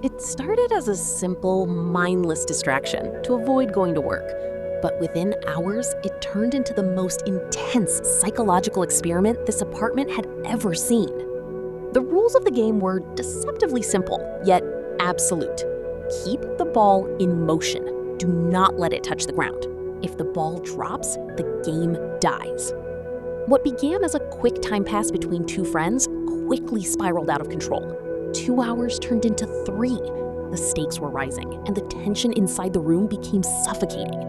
It started as a simple, mindless distraction to avoid going to work. But within hours, it turned into the most intense psychological experiment this apartment had ever seen. The rules of the game were deceptively simple, yet absolute. Keep the ball in motion. Do not let it touch the ground. If the ball drops, the game dies. What began as a quick time pass between two friends quickly spiraled out of control. 2 hours turned into 3. The stakes were rising, and the tension inside the room became suffocating.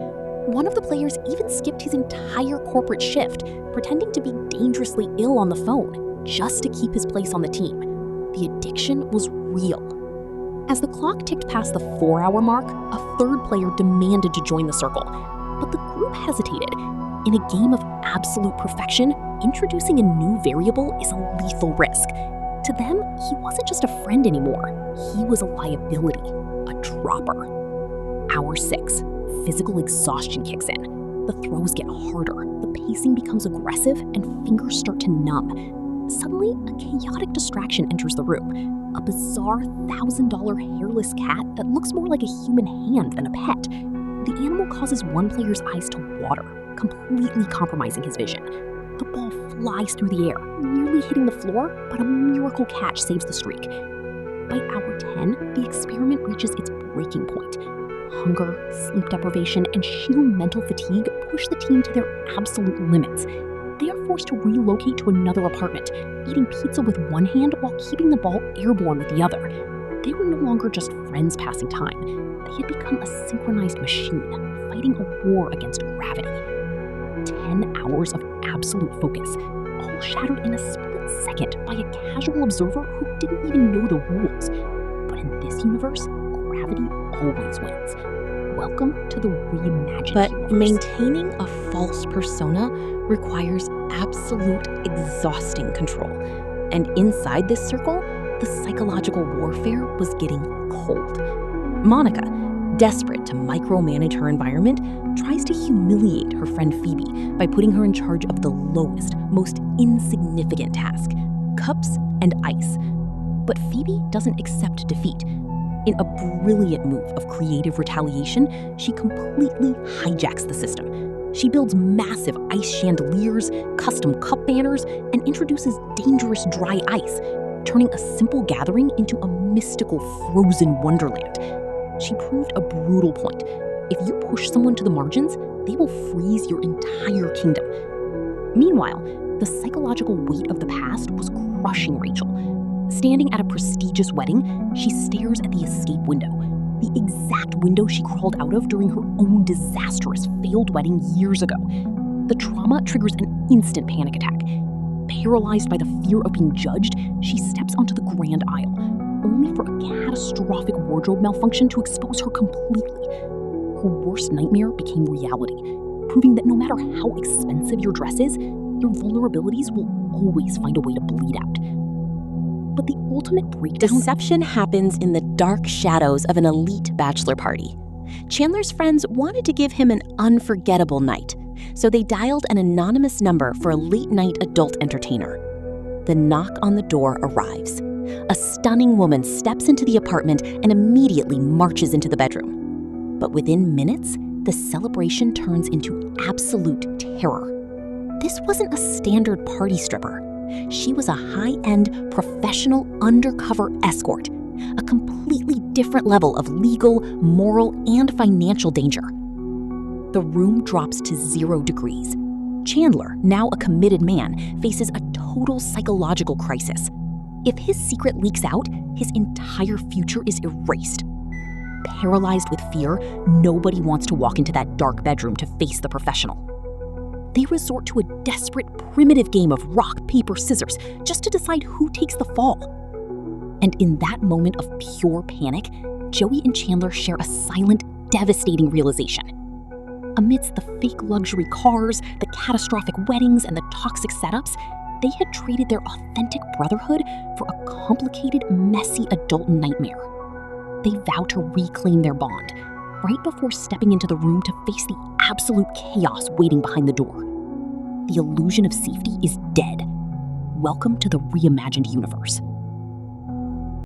One of the players even skipped his entire corporate shift, pretending to be dangerously ill on the phone, just to keep his place on the team. The addiction was real. As the clock ticked past the 4-hour mark, a third player demanded to join the circle, but the group hesitated. In a game of absolute perfection, introducing a new variable is a lethal risk. To them, he wasn't just a friend anymore. He was a liability, a dropper. Hour 6, physical exhaustion kicks in. The throws get harder, the pacing becomes aggressive, and fingers start to numb. Suddenly, a chaotic distraction enters the room. A bizarre $1,000 hairless cat that looks more like a human hand than a pet. The animal causes one player's eyes to water, completely compromising his vision. The ball flies through the air, nearly hitting the floor, but a miracle catch saves the streak. By hour 10, the experiment reaches its breaking point. Hunger, sleep deprivation, and sheer mental fatigue push the team to their absolute limits. They are forced to relocate to another apartment, eating pizza with one hand while keeping the ball airborne with the other. They were no longer just friends passing time. They had become a synchronized machine, fighting a war against gravity. 10 hours of absolute focus, all shattered in a split second by a casual observer who didn't even know the rules. But in this universe, gravity always wins. Welcome to the reimagined But universe. maintaining a false persona requires absolute exhausting control. And inside this circle, the psychological warfare was getting cold. Monica, desperate to micromanage her environment, tries to humiliate her friend Phoebe by putting her in charge of the lowest, most insignificant task, cups and ice. But Phoebe doesn't accept defeat. In a brilliant move of creative retaliation, she completely hijacks the system. She builds massive ice chandeliers, custom cup banners, and introduces dangerous dry ice, turning a simple gathering into a mystical frozen wonderland. She proved a brutal point. If you push someone to the margins, they will freeze your entire kingdom. Meanwhile, the psychological weight of the past was crushing Rachel. Standing at a prestigious wedding, she stares at the escape window, the exact window she crawled out of during her own disastrous failed wedding years ago. The trauma triggers an instant panic attack. Paralyzed by the fear of being judged, she steps onto the grand aisle, only for a catastrophic wardrobe malfunction to expose her completely. Her worst nightmare became reality, proving that no matter how expensive your dress is, your vulnerabilities will always find a way to bleed out. But the ultimate breakdown— Deception happens in the dark shadows of an elite bachelor party. Chandler's friends wanted to give him an unforgettable night, so they dialed an anonymous number for a late-night adult entertainer. The knock on the door arrives. A stunning woman steps into the apartment and immediately marches into the bedroom. But within minutes, the celebration turns into absolute terror. This wasn't a standard party stripper. She was a high-end, professional, undercover escort, a completely different level of legal, moral, and financial danger. The room drops to 0 degrees. Chandler, now a committed man, faces a total psychological crisis. If his secret leaks out, his entire future is erased. Paralyzed with fear, nobody wants to walk into that dark bedroom to face the professional. They resort to a desperate, primitive game of rock, paper, scissors just to decide who takes the fall. And in that moment of pure panic, Joey and Chandler share a silent, devastating realization. Amidst the fake luxury cars, the catastrophic weddings, and the toxic setups, they had traded their authentic brotherhood for a complicated, messy adult nightmare. They vow to reclaim their bond, right before stepping into the room to face the absolute chaos waiting behind the door. The illusion of safety is dead. Welcome to the reimagined universe.